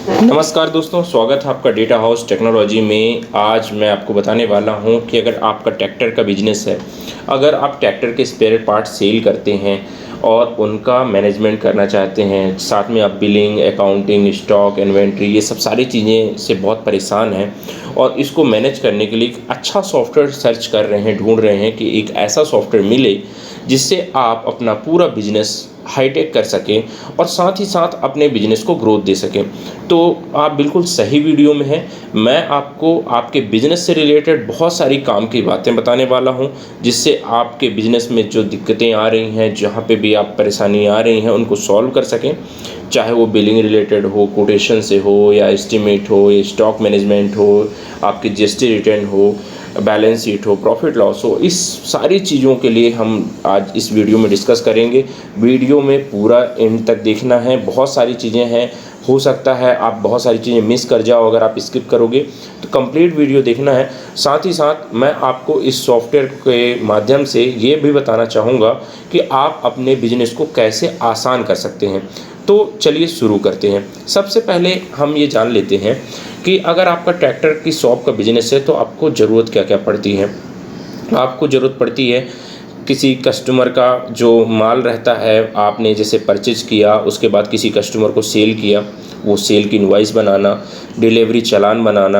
नमस्कार दोस्तों, स्वागत है आपका डेटा हाउस टेक्नोलॉजी में। आज मैं आपको बताने वाला हूं कि अगर आपका ट्रैक्टर का बिजनेस है, अगर आप ट्रैक्टर के स्पेयर पार्ट सेल करते हैं और उनका मैनेजमेंट करना चाहते हैं, साथ में आप बिलिंग, अकाउंटिंग, स्टॉक, इन्वेंट्री, ये सब सारी चीज़ें से बहुत परेशान हैं और इसको मैनेज करने के लिए एक अच्छा सॉफ्टवेयर सर्च कर रहे हैं, ढूंढ रहे हैं कि एक ऐसा सॉफ्टवेयर मिले जिससे आप अपना पूरा बिजनेस हाईटेक कर सकें और साथ ही साथ अपने बिजनेस को ग्रोथ दे सकें, तो आप बिल्कुल सही वीडियो में हैं। मैं आपको आपके बिजनेस से रिलेटेड बहुत सारी काम की बातें बताने वाला हूं, जिससे आपके बिजनेस में जो दिक्कतें आ रही हैं, जहां पे भी आप परेशानी आ रही हैं, उनको सॉल्व कर सकें। चाहे वो बिलिंग रिलेटेड हो, कोटेशन से हो, या एस्टिमेट हो, या स्टॉक मैनेजमेंट हो, आपकी जीएसटी रिटर्न हो, बैलेंस शीट हो, प्रॉफिट लॉस हो, इस सारी चीज़ों के लिए हम आज इस वीडियो में डिस्कस करेंगे। वीडियो में पूरा एंड तक देखना है। बहुत सारी चीज़ें हैं, हो सकता है आप बहुत सारी चीज़ें मिस कर जाओ अगर आप स्किप करोगे, तो कंप्लीट वीडियो देखना है। साथ ही साथ मैं आपको इस सॉफ्टवेयर के माध्यम से ये भी बताना चाहूँगा कि आप अपने बिजनेस को कैसे आसान कर सकते हैं। तो चलिए शुरू करते हैं। सबसे पहले हम ये जान लेते हैं कि अगर आपका ट्रैक्टर की शॉप का बिजनेस है तो आपको ज़रूरत क्या क्या पड़ती है। आपको ज़रूरत पड़ती है किसी कस्टमर का जो माल रहता है, आपने जैसे परचेज किया, उसके बाद किसी कस्टमर को सेल किया, वो सेल की इनवॉइस बनाना, डिलीवरी चालान बनाना,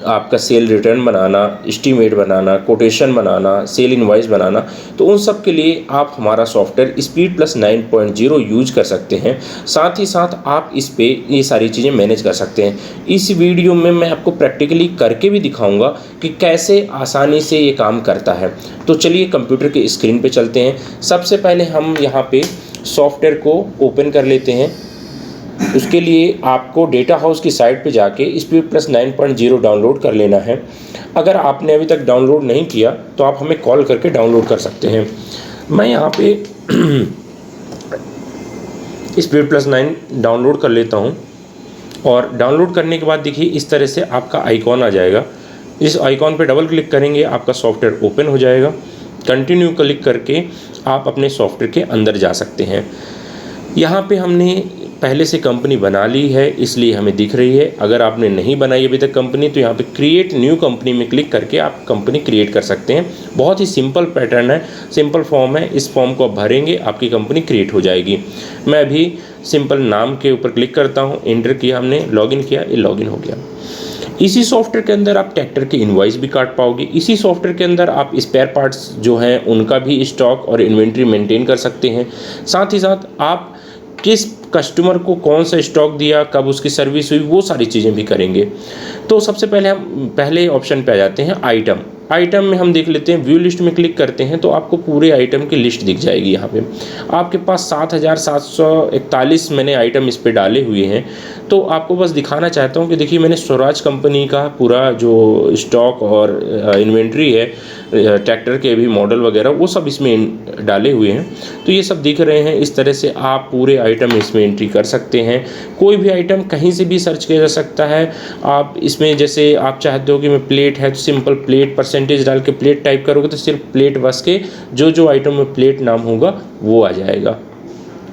आपका सेल रिटर्न बनाना, एस्टीमेट बनाना, कोटेशन बनाना, सेल इनवॉइस बनाना, तो उन सब के लिए आप हमारा सॉफ्टवेयर स्पीड प्लस 9.0 यूज कर सकते हैं। साथ ही साथ आप इस पे ये सारी चीज़ें मैनेज कर सकते हैं। इस वीडियो में मैं आपको प्रैक्टिकली करके भी दिखाऊंगा कि कैसे आसानी से ये काम करता है। तो चलिए कंप्यूटर के स्क्रीन पे चलते हैं। सबसे पहले हम यहाँ पे सॉफ्टवेयर को ओपन कर लेते हैं। उसके लिए आपको डेटा हाउस की साइट पे जाके स्पीड प्लस 9.0 डाउनलोड कर लेना है। अगर आपने अभी तक डाउनलोड नहीं किया तो आप हमें कॉल करके डाउनलोड कर सकते हैं। मैं यहाँ पे स्पीड प्लस 9 डाउनलोड कर लेता हूँ और डाउनलोड करने के बाद देखिए इस तरह से आपका आइकॉन आ जाएगा। इस आइकॉन पे डबल क्लिक करेंगे, आपका सॉफ्टवेयर ओपन हो जाएगा। कंटिन्यू क्लिक करके आप अपने सॉफ्टवेयर के अंदर जा सकते हैं। यहाँ पे हमने पहले से कंपनी बना ली है, इसलिए हमें दिख रही है। अगर आपने नहीं बनाई अभी तक कंपनी, तो यहाँ पे क्रिएट न्यू कंपनी में क्लिक करके आप कंपनी क्रिएट कर सकते हैं। बहुत ही सिंपल पैटर्न है, सिंपल फॉर्म है। इस फॉर्म को आप भरेंगे, आपकी कंपनी क्रिएट हो जाएगी। मैं अभी सिंपल नाम के ऊपर क्लिक करता हूँ, एंटर किया हमने, लॉगिन किया, ये लॉगिन हो गया। इसी सॉफ्टवेयर के अंदर आप ट्रैक्टर की इनवॉइस भी काट पाओगे। इसी सॉफ्टवेयर के अंदर आप स्पेयर पार्ट्स जो हैं उनका भी स्टॉक और इन्वेंट्री मेंटेन कर सकते हैं। साथ ही साथ आप किस कस्टमर को कौन सा स्टॉक दिया, कब उसकी सर्विस हुई, वो सारी चीज़ें भी करेंगे। तो सबसे पहले हम पहले ऑप्शन पे आ जाते हैं, आइटम। आइटम में हम देख लेते हैं, व्यू लिस्ट में क्लिक करते हैं तो आपको पूरे आइटम की लिस्ट दिख जाएगी। यहाँ पे आपके पास 7,741 मैंने आइटम इस पे डाले हुए हैं। तो आपको बस दिखाना चाहता हूँ कि देखिए मैंने स्वराज कंपनी का पूरा जो स्टॉक और इन्वेंट्री है, ट्रैक्टर के भी मॉडल वगैरह, वो सब इसमें डाले हुए हैं। तो ये सब दिख रहे हैं। इस तरह से आप पूरे आइटम इसमें एंट्री कर सकते हैं। कोई भी आइटम कहीं से भी सर्च किया जा सकता है। आप इसमें जैसे आप चाहते हो कि मैं प्लेट है तो सिंपल प्लेट परसेंटेज डाल के प्लेट टाइप करोगे तो सिर्फ प्लेट बस के जो आइटम में प्लेट नाम होगा वो आ जाएगा।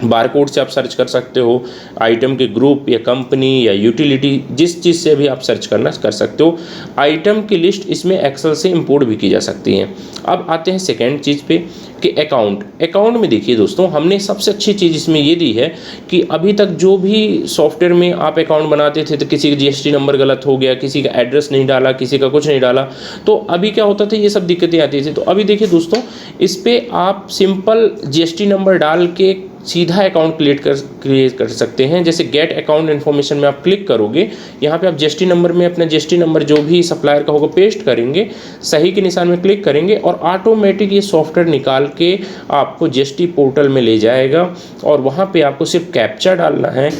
बारकोड से आप सर्च कर सकते हो, आइटम के ग्रुप या कंपनी या यूटिलिटी, जिस चीज़ से भी आप सर्च करना कर सकते हो। आइटम की लिस्ट इसमें एक्सेल से इंपोर्ट भी की जा सकती है। अब आते हैं सेकेंड चीज़ पे कि अकाउंट। अकाउंट में देखिए दोस्तों, हमने सबसे अच्छी चीज़ इसमें ये दी है कि अभी तक जो भी सॉफ्टवेयर में आप अकाउंट बनाते थे तो किसी का जीएसटी नंबर गलत हो गया, किसी का एड्रेस नहीं डाला, किसी का कुछ नहीं डाला, तो अभी क्या होता था, ये सब दिक्कतें आती थी। तो अभी देखिए दोस्तों, इस पर आप सिंपल जीएसटी नंबर डाल के सीधा अकाउंट क्रिएट कर सकते हैं। जैसे गेट अकाउंट इन्फॉर्मेशन में आप क्लिक करोगे, यहाँ पे आप जीएसटी नंबर में अपना जीएसटी नंबर जो भी सप्लायर का होगा पेस्ट करेंगे, सही के निशान में क्लिक करेंगे और ऑटोमेटिक ये सॉफ्टवेयर निकाल के आपको जीएसटी पोर्टल में ले जाएगा और वहाँ पे आपको सिर्फ कैप्चा डालना है।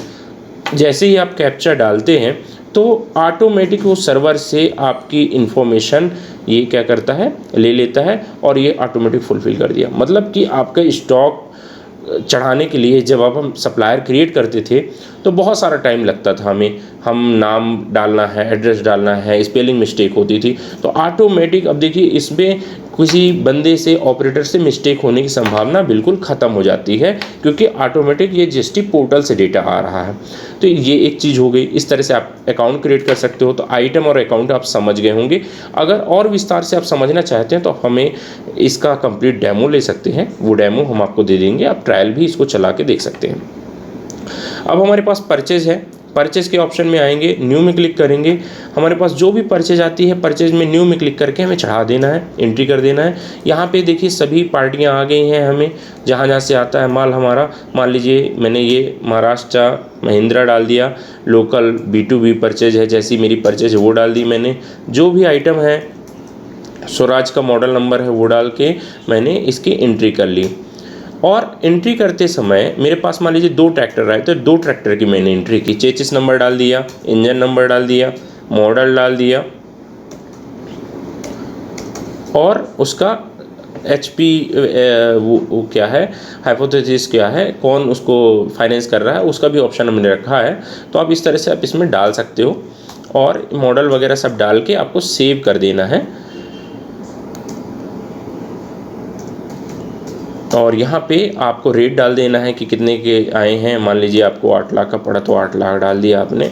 जैसे ही आप कैप्चा डालते हैं तो ऑटोमेटिक वो सर्वर से आपकी इन्फॉर्मेशन ये क्या करता है, ले लेता है और ये ऑटोमेटिक फुलफिल कर दिया। मतलब कि आपका स्टॉक चढ़ाने के लिए जब आप हम सप्लायर क्रिएट करते थे तो बहुत सारा टाइम लगता था हमें, हम नाम डालना है, एड्रेस डालना है, स्पेलिंग मिस्टेक होती थी। तो ऑटोमेटिक अब देखिए इसमें किसी बंदे से, ऑपरेटर से मिस्टेक होने की संभावना बिल्कुल ख़त्म हो जाती है, क्योंकि ऑटोमेटिक ये जीएसटी पोर्टल से डेटा आ रहा है। तो ये एक चीज़ हो गई। इस तरह से आप अकाउंट क्रिएट कर सकते हो। तो आइटम और अकाउंट आप समझ गए होंगे। अगर और विस्तार से आप समझना चाहते हैं तो हमें इसका कंप्लीट डेमो ले सकते हैं, वो डेमो हम आपको दे देंगे, आप ट्रायल भी इसको चला के देख सकते हैं। अब हमारे पास परचेज है, परचेज के ऑप्शन में आएंगे, न्यू में क्लिक करेंगे। हमारे पास जो भी परचेज आती है, परचेज में न्यू में क्लिक करके हमें चढ़ा देना है, एंट्री कर देना है। यहाँ पे देखिए सभी पार्टियाँ आ गई हैं, हमें जहाँ जहाँ से आता है माल हमारा। मान लीजिए मैंने ये महाराष्ट्र महिंद्रा डाल दिया, लोकल B2B परचेज है, जैसी मेरी परचेज है वो डाल दी मैंने। जो भी आइटम है, स्वराज का मॉडल नंबर है वो डाल के मैंने इसकी एंट्री कर ली। और एंट्री करते समय मेरे पास मान लीजिए 2 ट्रैक्टर आए, तो 2 ट्रैक्टर की मैंने एंट्री की। चेसिस नंबर डाल दिया, इंजन नंबर डाल दिया, मॉडल डाल दिया, और उसका HP वो क्या है, हाइपोथेसिस क्या है, कौन उसको फाइनेंस कर रहा है, उसका भी ऑप्शन हमने रखा है। तो आप इस तरह से आप इसमें डाल सकते हो, और मॉडल वगैरह सब डाल के आपको सेव कर देना है। और यहाँ पे आपको रेट डाल देना है कि कितने के आए हैं। मान लीजिए आपको 8 लाख का पड़ा तो 8 लाख डाल दिया आपने,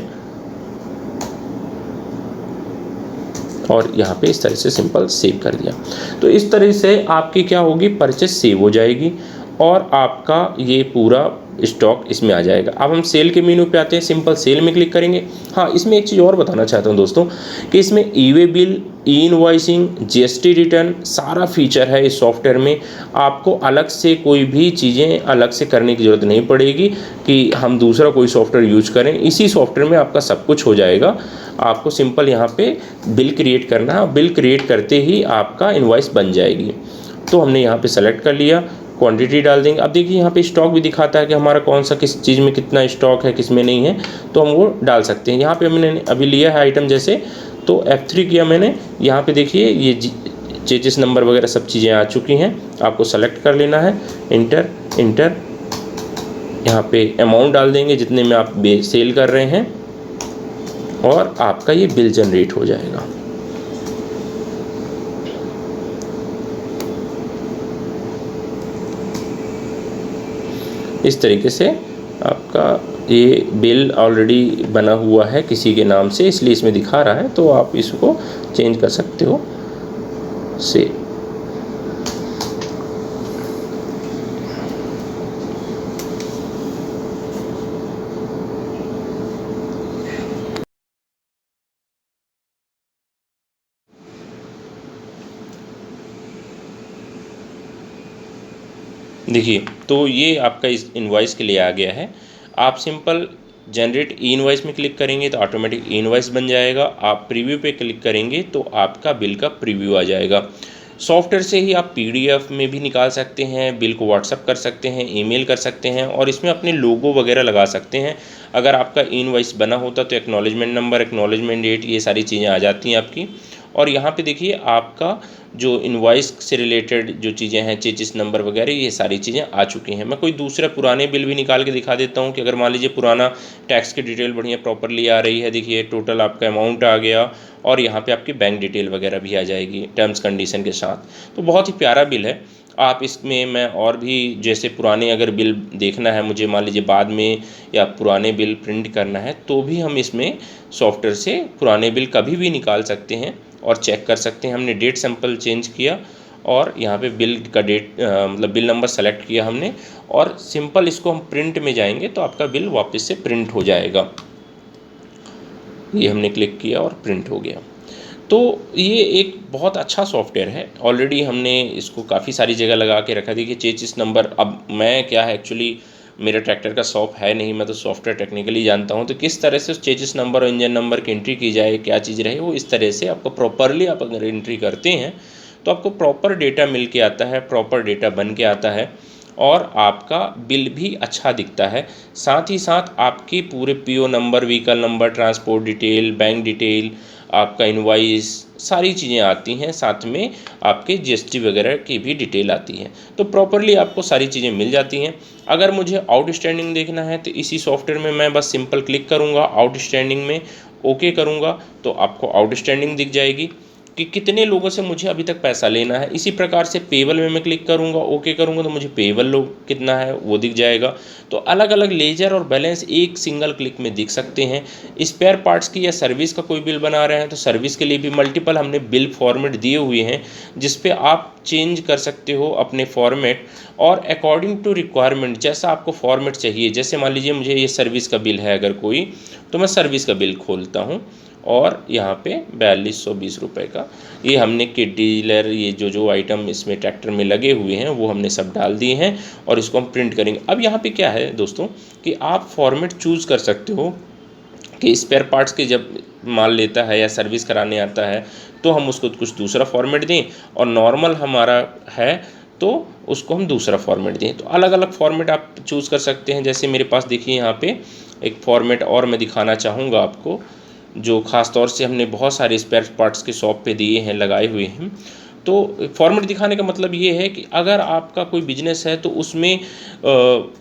और यहाँ पे इस तरह से सिंपल सेव कर दिया। तो इस तरह से आपकी क्या होगी, परचेस सेव हो जाएगी, और आपका ये पूरा स्टॉक इसमें आ जाएगा। अब हम सेल के मेनू पे आते हैं, सिंपल सेल में क्लिक करेंगे। हाँ, इसमें एक चीज़ और बताना चाहता हूँ दोस्तों कि इसमें ई-वे बिल, ई-इनवॉइसिंग, जीएसटी रिटर्न, सारा फीचर है इस सॉफ्टवेयर में। आपको अलग से कोई भी चीज़ें अलग से करने की ज़रूरत नहीं पड़ेगी कि हम दूसरा कोई सॉफ्टवेयर यूज करें। इसी सॉफ्टवेयर में आपका सब कुछ हो जाएगा। आपको सिंपल यहाँ पे बिल क्रिएट करना है, बिल क्रिएट करते ही आपका इनवॉइस बन जाएगी। तो हमने यहाँ पे सेलेक्ट कर लिया, क्वांटिटी डाल देंगे। अब देखिए यहाँ पे स्टॉक भी दिखाता है कि हमारा कौन सा किस चीज़ में कितना स्टॉक है, किस में नहीं है, तो हम वो डाल सकते हैं। यहाँ पे हमने अभी लिया है आइटम जैसे, तो F3 किया मैंने। यहाँ पे देखिए ये चेसिस नंबर वगैरह सब चीज़ें आ चुकी हैं। आपको सेलेक्ट कर लेना है, इंटर इंटर, यहाँ पे अमाउंट डाल देंगे जितने में आप सेल कर रहे हैं, और आपका ये बिल जनरेट हो जाएगा। इस तरीके से आपका ये बिल ऑलरेडी बना हुआ है किसी के नाम से, इसलिए इसमें दिखा रहा है, तो आप इसको चेंज कर सकते हो से। देखिए, तो ये आपका इस इनवॉइस के लिए आ गया है। आप सिंपल जनरेट ई इनवॉइस में क्लिक करेंगे तो ऑटोमेटिक ई इनवॉइस बन जाएगा। आप प्रीव्यू पे क्लिक करेंगे तो आपका बिल का प्रीव्यू आ जाएगा। सॉफ्टवेयर से ही आप PDF में भी निकाल सकते हैं, बिल को व्हाट्सअप कर सकते हैं, ईमेल कर सकते हैं, और इसमें अपने लोगो वगैरह लगा सकते हैं। अगर आपका ई इनवॉइस बना होता तो एक्नॉलेजमेंट नंबर, एक्नॉलेजमेंट डेट, ये सारी चीज़ें आ जाती हैं आपकी। और यहाँ पे देखिए आपका जो इनवॉइस से रिलेटेड जो चीज़ें हैं, चेसिस नंबर वगैरह, ये सारी चीज़ें आ चुकी हैं। मैं कोई दूसरा पुराने बिल भी निकाल के दिखा देता हूँ कि अगर मान लीजिए पुराना टैक्स की डिटेल बढ़िया प्रॉपरली आ रही है। देखिए टोटल आपका अमाउंट आ गया, और यहाँ पे आपकी बैंक डिटेल वगैरह भी आ जाएगी टर्म्स कंडीशन के साथ। तो बहुत ही प्यारा बिल है। आप इसमें मैं और भी जैसे पुराने अगर बिल देखना है मुझे, मान लीजिए बाद में, या पुराने बिल प्रिंट करना है, तो भी हम इसमें सॉफ्टवेयर से पुराने बिल कभी भी निकाल सकते हैं और चेक कर सकते हैं। हमने डेट सैंपल चेंज किया, और यहाँ पे बिल का डेट मतलब बिल नंबर सेलेक्ट किया हमने, और सिंपल इसको हम प्रिंट में जाएंगे तो आपका बिल वापस से प्रिंट हो जाएगा। ये हमने क्लिक किया और प्रिंट हो गया। तो ये एक बहुत अच्छा सॉफ्टवेयर है। ऑलरेडी हमने इसको काफ़ी सारी जगह लगा के रखा थी कि चेसिस नंबर, अब मैं क्या है एक्चुअली मेरा ट्रैक्टर का शॉप है नहीं, मैं तो सॉफ्टवेयर टेक्निकली जानता हूँ, तो किस तरह से उस चेसिस नंबर और इंजन नंबर की एंट्री की जाए, क्या चीज़ रहे, वो इस तरह से आपको प्रॉपरली आप अगर एंट्री करते हैं तो आपको प्रॉपर डेटा मिल के आता है, प्रॉपर डेटा बन के आता है। और आपका बिल भी अच्छा दिखता है। साथ ही साथ आपकी पूरे PO number, vehicle number, transport detail, bank detail, आपका इनवॉइस, सारी चीज़ें आती हैं। साथ में आपके जीएसटी वगैरह की भी डिटेल आती है। तो प्रॉपरली आपको सारी चीज़ें मिल जाती हैं। अगर मुझे आउटस्टैंडिंग देखना है तो इसी सॉफ्टवेयर में मैं बस सिंपल क्लिक करूँगा, आउटस्टैंडिंग में ओके करूँगा तो आपको आउटस्टैंडिंग दिख जाएगी कि कितने लोगों से मुझे अभी तक पैसा लेना है। इसी प्रकार से पेबल में मैं क्लिक करूँगा, ओके करूँगा तो मुझे पेबल लोग कितना है वो दिख जाएगा। तो अलग अलग लेजर और बैलेंस एक सिंगल क्लिक में दिख सकते हैं। स्पेयर पार्ट्स की या सर्विस का कोई बिल बना रहे हैं तो सर्विस के लिए भी मल्टीपल हमने बिल फॉर्मेट दिए हुए हैं, जिस पे आप चेंज कर सकते हो अपने फॉर्मेट और अकॉर्डिंग टू रिक्वायरमेंट जैसा आपको फॉर्मेट चाहिए। जैसे मान लीजिए मुझे ये सर्विस का बिल है अगर कोई, तो मैं सर्विस का बिल खोलता हूँ और यहाँ पे 4220 रुपये का ये हमने किट डीलर, ये जो आइटम इसमें ट्रैक्टर में लगे हुए हैं वो हमने सब डाल दिए हैं और इसको हम प्रिंट करेंगे। अब यहाँ पे क्या है दोस्तों कि आप फॉर्मेट चूज़ कर सकते हो कि स्पेयर पार्ट्स के जब माल लेता है या सर्विस कराने आता है तो हम उसको कुछ दूसरा फॉर्मेट दें, और नॉर्मल हमारा है तो उसको हम दूसरा फॉर्मेट दें। तो अलग अलग फॉर्मेट आप चूज़ कर सकते हैं। जैसे मेरे पास देखिए यहाँ पे एक फॉर्मेट और मैं दिखाना चाहूँगा आपको, जो ख़ास तौर से हमने बहुत सारे स्पेयर पार्ट्स के शॉप पे दिए हैं, लगाए हुए हैं। तो फॉर्मेट दिखाने का मतलब ये है कि अगर आपका कोई बिजनेस है तो उसमें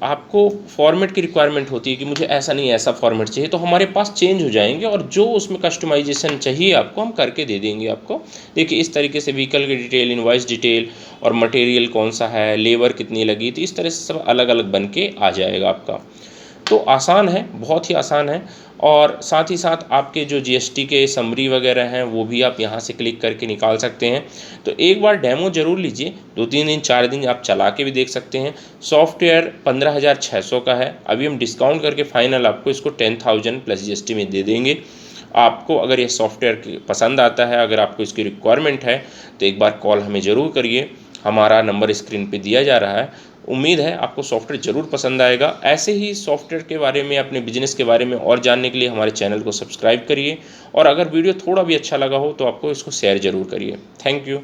आपको फॉर्मेट की रिक्वायरमेंट होती है कि मुझे ऐसा नहीं ऐसा फॉर्मेट चाहिए, तो हमारे पास चेंज हो जाएंगे और जो उसमें कस्टमाइजेशन चाहिए आपको हम करके दे देंगे आपको। देखिए इस तरीके से व्हीकल की डिटेल, इनवॉइस डिटेल और मटेरियल कौन सा है, लेबर कितनी लगी, तो इस तरह से सब अलग अलग बन के आ जाएगा आपका। तो आसान है, बहुत ही आसान है। और साथ ही साथ आपके जो जीएसटी के समरी वगैरह हैं वो भी आप यहाँ से क्लिक करके निकाल सकते हैं। तो एक बार डेमो ज़रूर लीजिए, 2-3 दिन 4 दिन आप चला के भी देख सकते हैं। सॉफ्टवेयर 15,600 का है, अभी हम डिस्काउंट करके फाइनल आपको इसको 10,000 प्लस जीएसटी में दे देंगे। आपको अगर ये सॉफ्टवेयर पसंद आता है, अगर आपको इसकी रिक्वायरमेंट है तो एक बार कॉल हमें ज़रूर करिए, हमारा नंबर स्क्रीन पे दिया जा रहा है। उम्मीद है आपको सॉफ्टवेयर ज़रूर पसंद आएगा। ऐसे ही सॉफ्टवेयर के बारे में, अपने बिजनेस के बारे में और जानने के लिए हमारे चैनल को सब्सक्राइब करिए, और अगर वीडियो थोड़ा भी अच्छा लगा हो तो आपको इसको शेयर ज़रूर करिए। Thank you.